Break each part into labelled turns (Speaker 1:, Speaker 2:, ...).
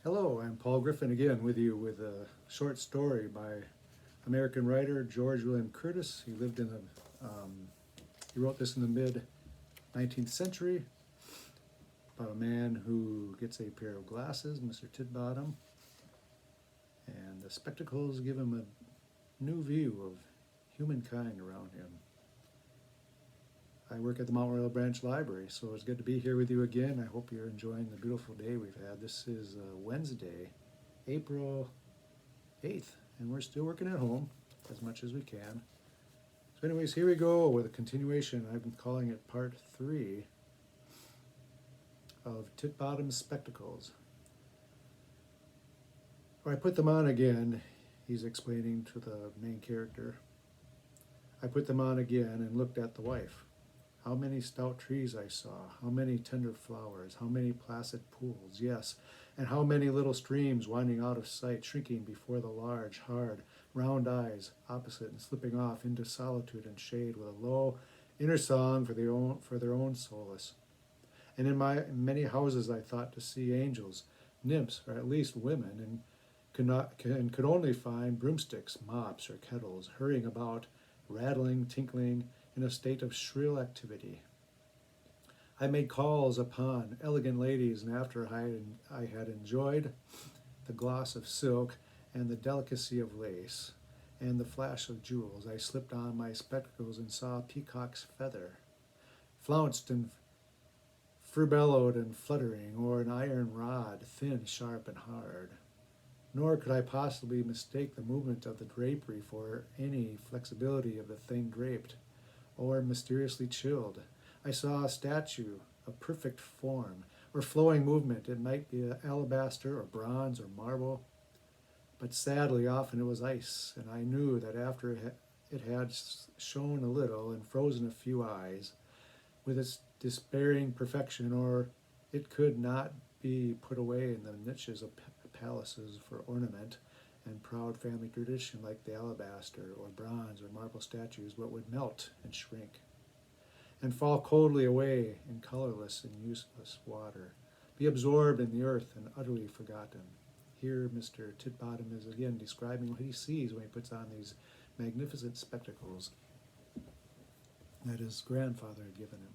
Speaker 1: Hello, I'm Paul Griffin again with you with a short story by American writer George William Curtis. He wrote this in the mid 19th century about a man who gets a pair of glasses, Mr. Titbottom, and the spectacles give him a new view of humankind around him. I work at the Mount Royal Branch Library, so it's good to be here with you again. I hope you're enjoying the beautiful day we've had. This is Wednesday, April 8th, and we're still working at home as much as we can. So anyways, here we go with a continuation. I've been calling it part 3 of Titbottom's spectacles. When I put them on again, he's explaining to the main character. I put them on again and looked at the wife. How many stout trees I saw, how many tender flowers, how many placid pools, yes, and how many little streams winding out of sight, shrinking before the large, hard, round eyes opposite and slipping off into solitude and shade with a low inner song for their own solace. And in my many houses I thought to see angels, nymphs, or at least women, and could only find broomsticks, mops, or kettles, hurrying about, rattling, tinkling, in a state of shrill activity. I made calls upon elegant ladies, and after I had enjoyed the gloss of silk and the delicacy of lace and the flash of jewels, I slipped on my spectacles and saw a peacock's feather, flounced and furbelowed and fluttering, or an iron rod, thin, sharp, and hard. Nor could I possibly mistake the movement of the drapery for any flexibility of the thing draped, or mysteriously chilled. I saw a statue of perfect form, or flowing movement. It might be alabaster, or bronze, or marble, but sadly often it was ice, and I knew that after it had shone a little and frozen a few eyes, with its despairing perfection, or it could not be put away in the niches of palaces for ornament and proud family tradition like the alabaster or bronze or marble statues, but would melt and shrink and fall coldly away in colorless and useless water, be absorbed in the earth and utterly forgotten. Here Mr. Titbottom is again describing what he sees when he puts on these magnificent spectacles that his grandfather had given him.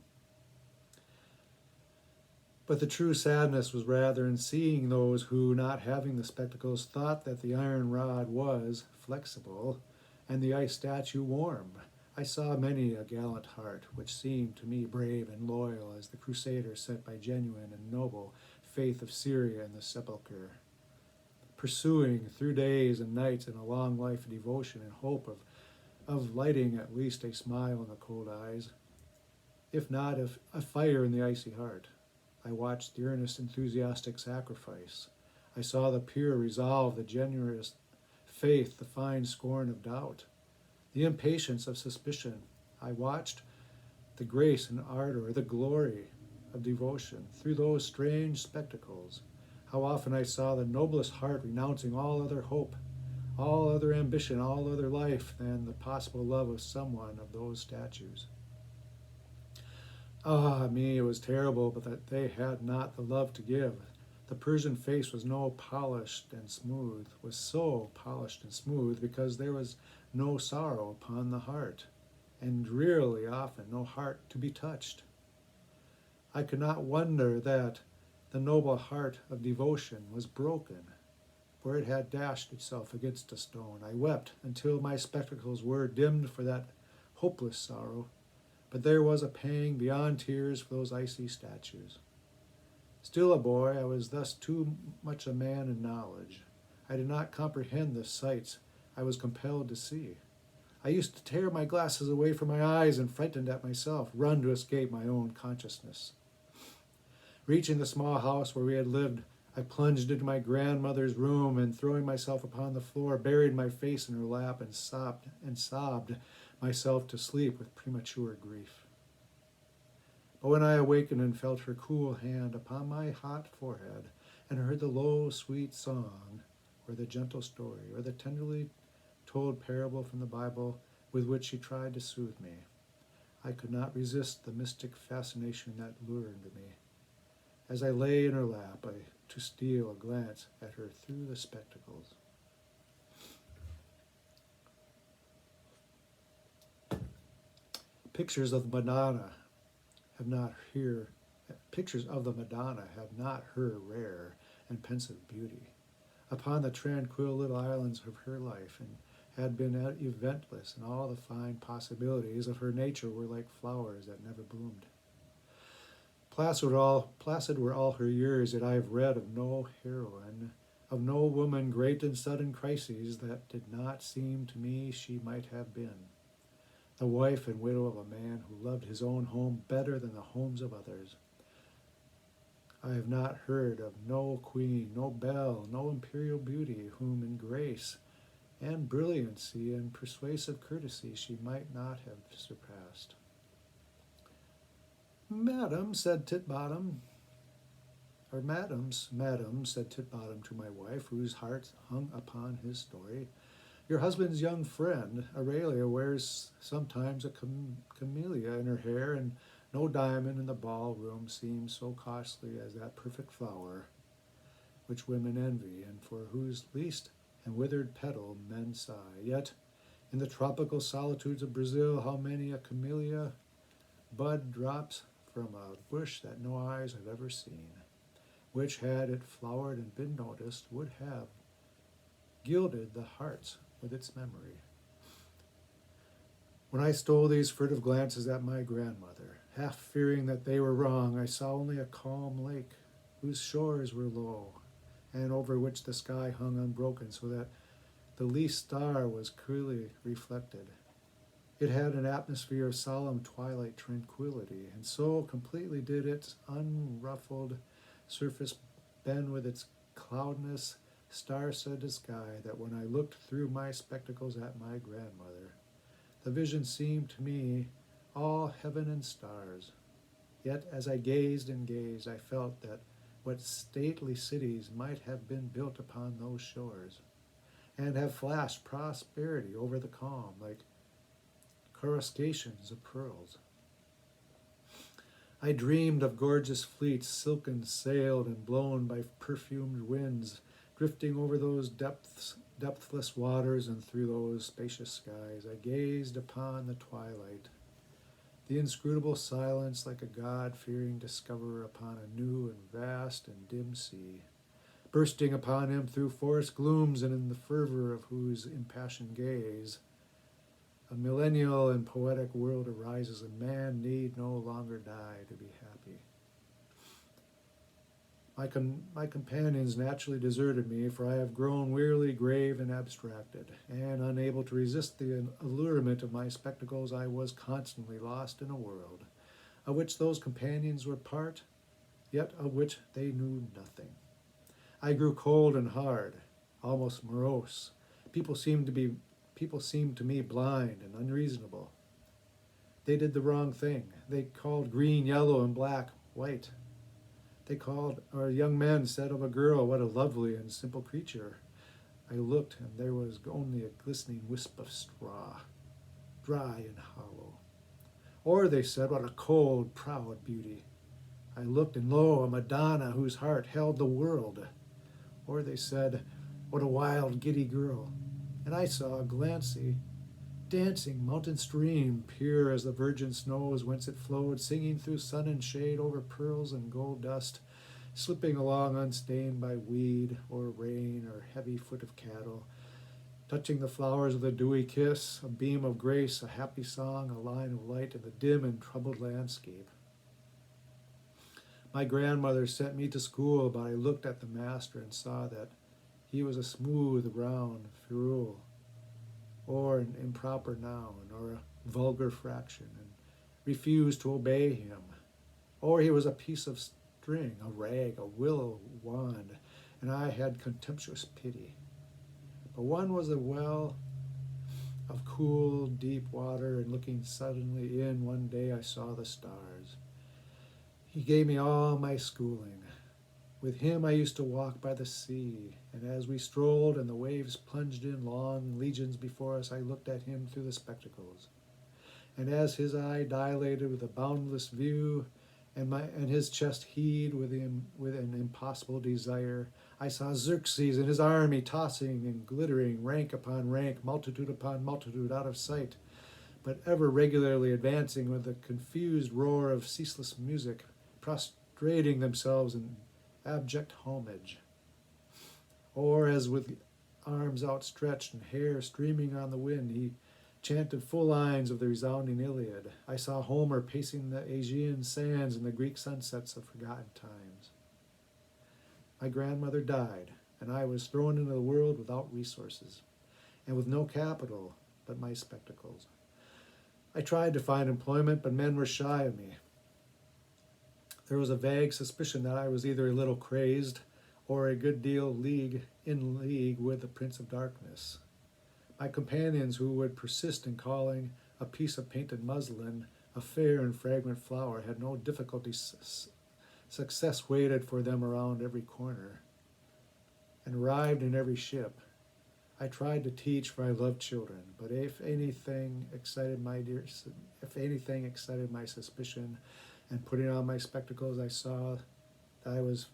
Speaker 1: But the true sadness was rather in seeing those who, not having the spectacles, thought that the iron rod was flexible and the ice statue warm. I saw many a gallant heart, which seemed to me brave and loyal as the crusader sent by genuine and noble faith of Syria and the sepulchre, pursuing through days and nights in a long life of devotion and hope of lighting at least a smile in the cold eyes, if not of a fire in the icy heart. I watched the earnest, enthusiastic sacrifice. I saw the pure resolve, the generous faith, the fine scorn of doubt, the impatience of suspicion. I watched the grace and ardor, the glory of devotion through those strange spectacles. How often I saw the noblest heart renouncing all other hope, all other ambition, all other life than the possible love of someone of those statues. Ah, me, it was terrible, but that they had not the love to give. The Persian face was so polished and smooth, because there was no sorrow upon the heart, and drearily often no heart to be touched. I could not wonder that the noble heart of devotion was broken, for it had dashed itself against a stone. I wept until my spectacles were dimmed for that hopeless sorrow. But there was a pang beyond tears for those icy statues. Still a boy, I was thus too much a man in knowledge. I did not comprehend the sights I was compelled to see. I used to tear my glasses away from my eyes and, frightened at myself, run to escape my own consciousness. Reaching the small house where we had lived, I plunged into my grandmother's room and, throwing myself upon the floor, buried my face in her lap and sobbed myself to sleep with premature grief. But when I awakened and felt her cool hand upon my hot forehead, and heard the low, sweet song, or the gentle story, or the tenderly told parable from the Bible with which she tried to soothe me, I could not resist the mystic fascination that lured me. As I lay in her lap, I to steal a glance at her through the spectacles. Pictures of the Madonna have not her rare and pensive beauty upon the tranquil little islands of her life, and had been eventless, and all the fine possibilities of her nature were like flowers that never bloomed. Placid were all her years, yet I have read of no heroine, of no woman great in sudden crises that did not seem to me she might have been the wife and widow of a man who loved his own home better than the homes of others. I have not heard of no queen, no belle, no imperial beauty, whom in grace and brilliancy and persuasive courtesy she might not have surpassed. Madam, said Titbottom, said Titbottom to my wife, whose heart hung upon his story, your husband's young friend, Aurelia, wears sometimes a camellia in her hair, and no diamond in the ballroom seems so costly as that perfect flower which women envy, and for whose least and withered petal men sigh. Yet, in the tropical solitudes of Brazil, how many a camellia bud drops from a bush that no eyes have ever seen, which, had it flowered and been noticed, would have gilded the hearts with its memory. When I stole these furtive glances at my grandmother, half fearing that they were wrong, I saw only a calm lake, whose shores were low, and over which the sky hung unbroken, so that the least star was clearly reflected. It had an atmosphere of solemn twilight tranquility, and so completely did its unruffled surface bend with its cloudless, star-studded sky, that when I looked through my spectacles at my grandmother, the vision seemed to me all heaven and stars. Yet as I gazed and gazed, I felt that what stately cities might have been built upon those shores, and have flashed prosperity over the calm, like coruscations of pearls. I dreamed of gorgeous fleets, silken sailed and blown by perfumed winds, drifting over those depthless waters and through those spacious skies. I gazed upon the twilight, the inscrutable silence, like a God-fearing discoverer upon a new and vast and dim sea, bursting upon him through forest glooms, and in the fervor of whose impassioned gaze a millennial and poetic world arises, and man need no longer die to be happy. My companions naturally deserted me, for I have grown wearily grave and abstracted, and unable to resist the allurement of my spectacles, I was constantly lost in a world, of which those companions were part, yet of which they knew nothing. I grew cold and hard, almost morose. People seemed to me blind and unreasonable. They did the wrong thing. They called green yellow and black white. Young men said of a girl, what a lovely and simple creature. I looked, and there was only a glistening wisp of straw, dry and hollow. Or they said, what a cold, proud beauty. I looked, and lo, a Madonna whose heart held the world. Or they said, what a wild, giddy girl. And I saw a dancing mountain stream, pure as the virgin snows whence it flowed, singing through sun and shade over pearls and gold dust, slipping along unstained by weed or rain or heavy foot of cattle, touching the flowers with a dewy kiss, a beam of grace, a happy song, a line of light in the dim and troubled landscape. My grandmother sent me to school, but I looked at the master and saw that he was a smooth, round ferule, or an improper noun, or a vulgar fraction, and refused to obey him. Or he was a piece of string, a rag, a willow wand, and I had contemptuous pity. But one was a well of cool, deep water, and looking suddenly in one day I saw the stars. He gave me all my schooling. With him I used to walk by the sea, and as we strolled and the waves plunged in long legions before us, I looked at him through the spectacles. And as his eye dilated with a boundless view, and his chest heaved with an impossible desire. I saw Xerxes and his army tossing and glittering, rank upon rank, multitude upon multitude, out of sight, but ever regularly advancing with a confused roar of ceaseless music, prostrating themselves in abject homage. Or as with arms outstretched and hair streaming on the wind, he chanted full lines of the resounding Iliad. I saw Homer pacing the Aegean sands in the Greek sunsets of forgotten times. My grandmother died, and I was thrown into the world without resources, and with no capital but my spectacles. I tried to find employment, but men were shy of me. There was a vague suspicion that I was either a little crazed or a good deal in league with the Prince of Darkness. My companions, who would persist in calling a piece of painted muslin a fair and fragrant flower, had no difficulty. Success waited for them around every corner and arrived in every ship. I tried to teach, for I loved children, but if anything excited my suspicion, and putting on my spectacles, I saw that I was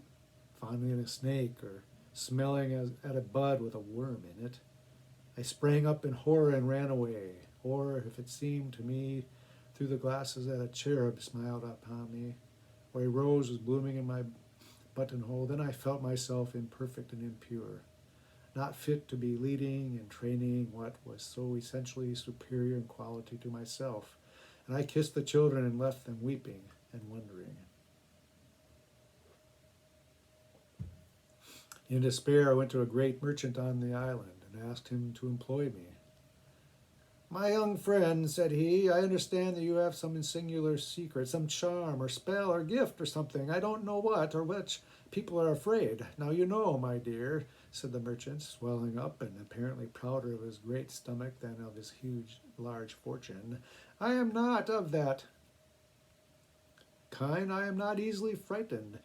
Speaker 1: fondling a snake or smelling at a bud with a worm in it, I sprang up in horror and ran away. Or if it seemed to me through the glasses that a cherub smiled upon me, or a rose was blooming in my buttonhole, then I felt myself imperfect and impure, not fit to be leading and training what was so essentially superior in quality to myself. And I kissed the children and left them weeping and wondering. In despair, I went to a great merchant on the island and asked him to employ me. "My young friend," said he, "I understand that you have some singular secret, some charm or spell or gift or something, I don't know what, or which people are afraid. Now you know, my dear," said the merchant, swelling up and apparently prouder of his great stomach than of his large fortune, "I am not of that kind. I am not easily frightened.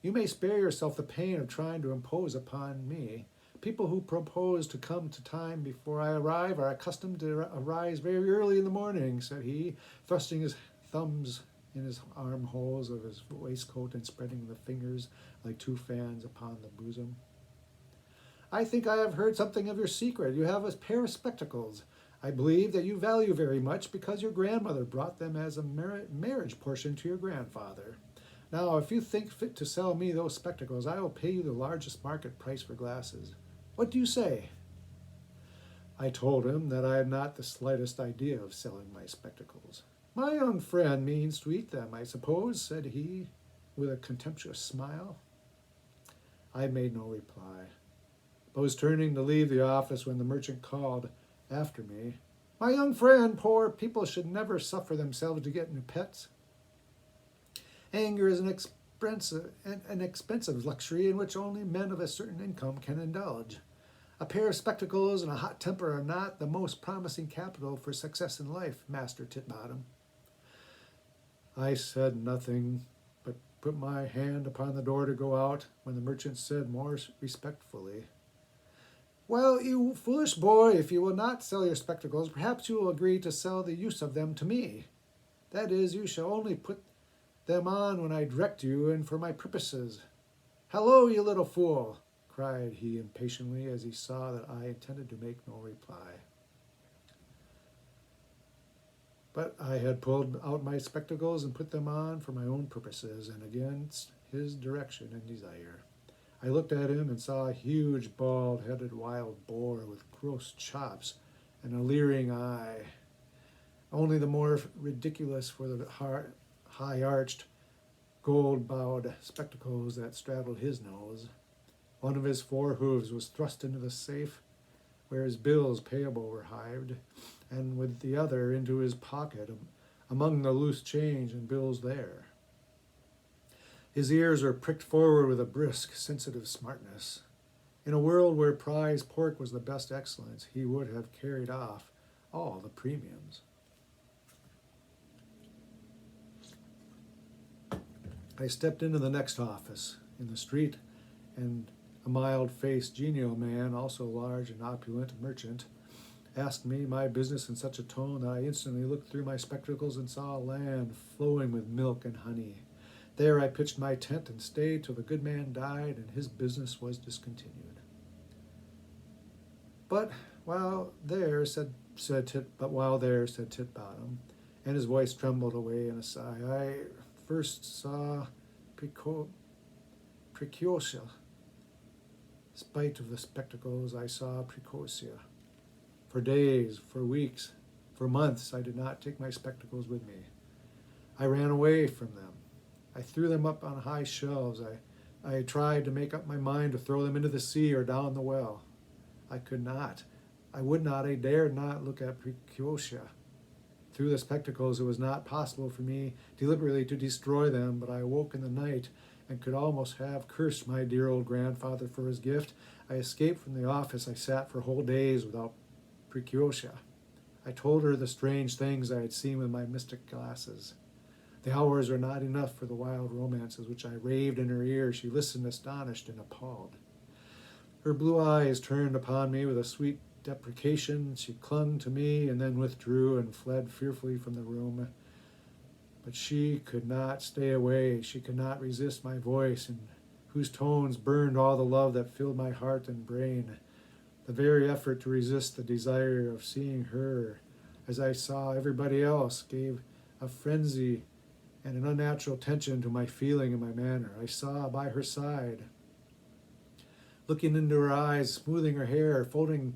Speaker 1: You may spare yourself the pain of trying to impose upon me. People who propose to come to time before I arrive are accustomed to arise very early in the morning," said he, thrusting his thumbs in his armholes of his waistcoat and spreading the fingers like two fans upon the bosom. "I think I have heard something of your secret. You have a pair of spectacles. I believe that you value very much because your grandmother brought them as a marriage portion to your grandfather. Now, if you think fit to sell me those spectacles, I will pay you the largest market price for glasses. What do you say?" I told him that I had not the slightest idea of selling my spectacles. "My young friend means to eat them, I suppose," said he, with a contemptuous smile. I made no reply, but was turning to leave the office when the merchant called after me, "My young friend, poor people should never suffer themselves to get new pets. Anger is an expensive luxury in which only men of a certain income can indulge. A pair of spectacles and a hot temper are not the most promising capital for success in life, Master Titbottom." I said nothing, but put my hand upon the door to go out, when the merchant said more respectfully, "Well, you foolish boy, if you will not sell your spectacles, perhaps you will agree to sell the use of them to me. That is, you shall only put them on when I direct you and for my purposes." "Hello, you little fool!" cried he impatiently, as he saw that I intended to make no reply. But I had pulled out my spectacles and put them on for my own purposes and against his direction and desire. I looked at him and saw a huge, bald-headed wild boar with gross chops and a leering eye, only the more ridiculous for the high-arched, gold-bowed spectacles that straddled his nose. One of his four hooves was thrust into the safe where his bills payable were hived, and with the other into his pocket among the loose change and bills there. His ears were pricked forward with a brisk, sensitive smartness. In a world where prize pork was the best excellence, he would have carried off all the premiums. I stepped into the next office in the street, and a mild-faced, genial man, also large and opulent merchant, asked me my business in such a tone that I instantly looked through my spectacles and saw land flowing with milk and honey. There I pitched my tent and stayed till the good man died and his business was discontinued. But while there, said Titbottom, and his voice trembled away in a sigh, I first saw Preciosa. Spite of the spectacles, I saw Preciosa. For days, for weeks, for months, I did not take my spectacles with me. I ran away from them. I threw them up on high shelves. I tried to make up my mind to throw them into the sea or down the well. I could not. I would not. I dared not look at Preciosa. Through the spectacles, it was not possible for me deliberately to destroy them, but I awoke in the night and could almost have cursed my dear old grandfather for his gift. I escaped from the office. I sat for whole days without Preciosa. I told her the strange things I had seen with my mystic glasses. The hours were not enough for the wild romances which I raved in her ear. She listened astonished and appalled. Her blue eyes turned upon me with a sweet deprecation. She clung to me and then withdrew and fled fearfully from the room. But she could not stay away. She could not resist my voice, in whose tones burned all the love that filled my heart and brain. The very effort to resist the desire of seeing her, as I saw everybody else, gave a frenzy and an unnatural tension to my feeling and my manner. I saw by her side, looking into her eyes, smoothing her hair, folding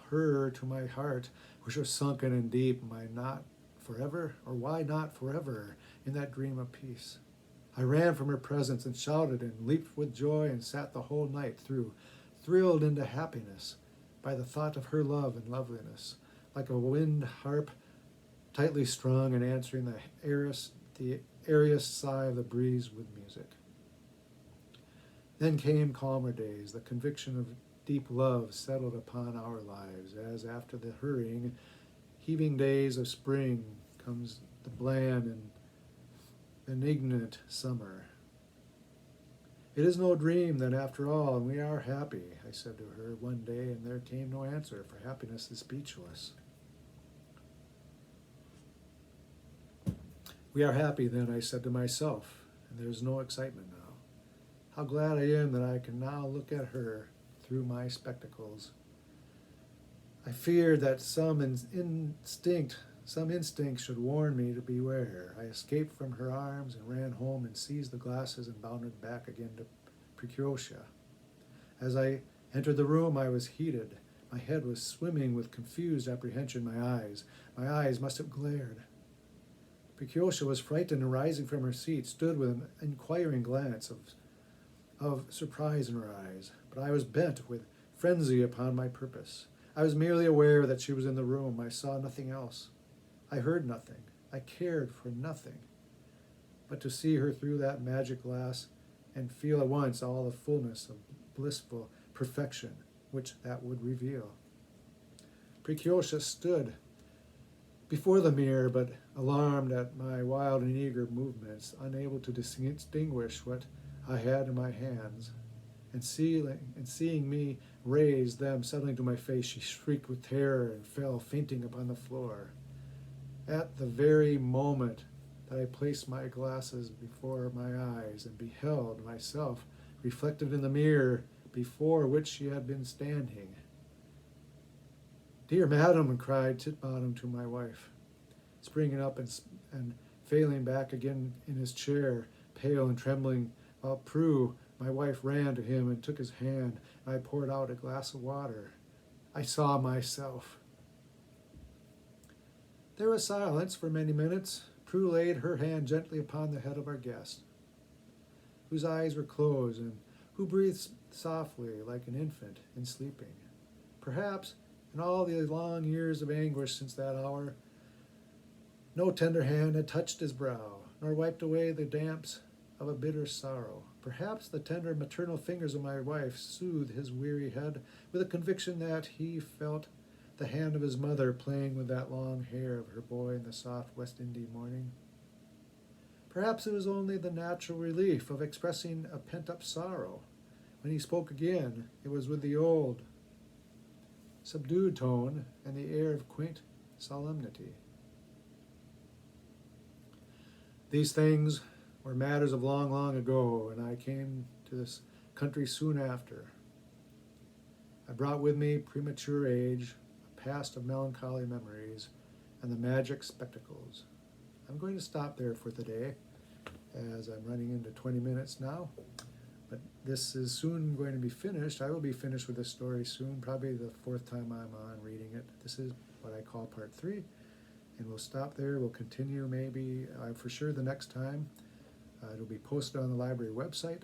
Speaker 1: her to my heart, which was sunken and deep. Why not forever, or why not forever, in that dream of peace? I ran from her presence and shouted and leaped with joy and sat the whole night through, thrilled into happiness by the thought of her love and loveliness, like a wind harp tightly strung and answering the airiest sigh of the breeze with music. Then came calmer days. The conviction of deep love settled upon our lives, as after the hurrying, heaving days of spring comes the bland and benignant summer. It is no dream then after all, and we are happy, I said to her one day, and there came no answer, for happiness is speechless. We are happy then, I said to myself, and there is no excitement now. How glad I am that I can now look at her through my spectacles. I feared that some instinct should warn me to beware. I escaped from her arms and ran home and seized the glasses and bounded back again to Preciosa. As I entered the room, I was heated. My head was swimming with confused apprehension. My eyes must have glared. Preciosa was frightened and rising from her seat, stood with an inquiring glance of surprise in her eyes. But I was bent with frenzy upon my purpose. I was merely aware that she was in the room. I saw nothing else. I heard nothing. I cared for nothing but to see her through that magic glass and feel at once all the fullness of blissful perfection which that would reveal. Preciosa stood before the mirror, but alarmed at my wild and eager movements, unable to distinguish what I had in my hands, and seeing me raise them suddenly to my face, she shrieked with terror and fell fainting upon the floor. At the very moment that I placed my glasses before my eyes and beheld myself reflected in the mirror before which she had been standing. "Dear madam," cried Titbottom to my wife, springing up and failing back again in his chair, pale and trembling, while Prue, my wife, ran to him and took his hand, and I poured out a glass of water. I saw myself. There was silence for many minutes. Prue laid her hand gently upon the head of our guest, whose eyes were closed and who breathed softly like an infant in sleeping. Perhaps, in all the long years of anguish since that hour, no tender hand had touched his brow, nor wiped away the damps of a bitter sorrow. Perhaps the tender maternal fingers of my wife soothed his weary head with a conviction that he felt the hand of his mother playing with that long hair of her boy in the soft West Indian morning. Perhaps it was only the natural relief of expressing a pent-up sorrow. When he spoke again, it was with the old, subdued tone and the air of quaint solemnity. These things or matters of long, long ago, and I came to this country soon after. I brought with me premature age, a past of melancholy memories, and the magic spectacles. I'm going to stop there for today, as I'm running into 20 minutes now. But this is soon going to be finished. I will be finished with this story soon, probably the fourth time I'm on reading it. This is what I call part 3, and we'll stop there. We'll continue maybe for sure the next time. It'll be posted on the library website.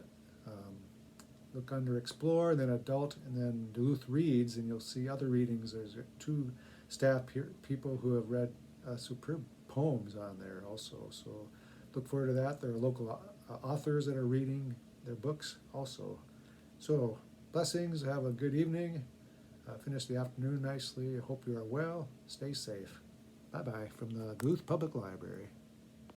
Speaker 1: Look under Explore, then Adult, and then Duluth Reads, and you'll see other readings. There's 2 staff people who have read superb poems on there also. So look forward to that. There are local authors that are reading their books also. So blessings, have a good evening. Finish the afternoon nicely. I hope you are well. Stay safe. Bye-bye from the Duluth Public Library.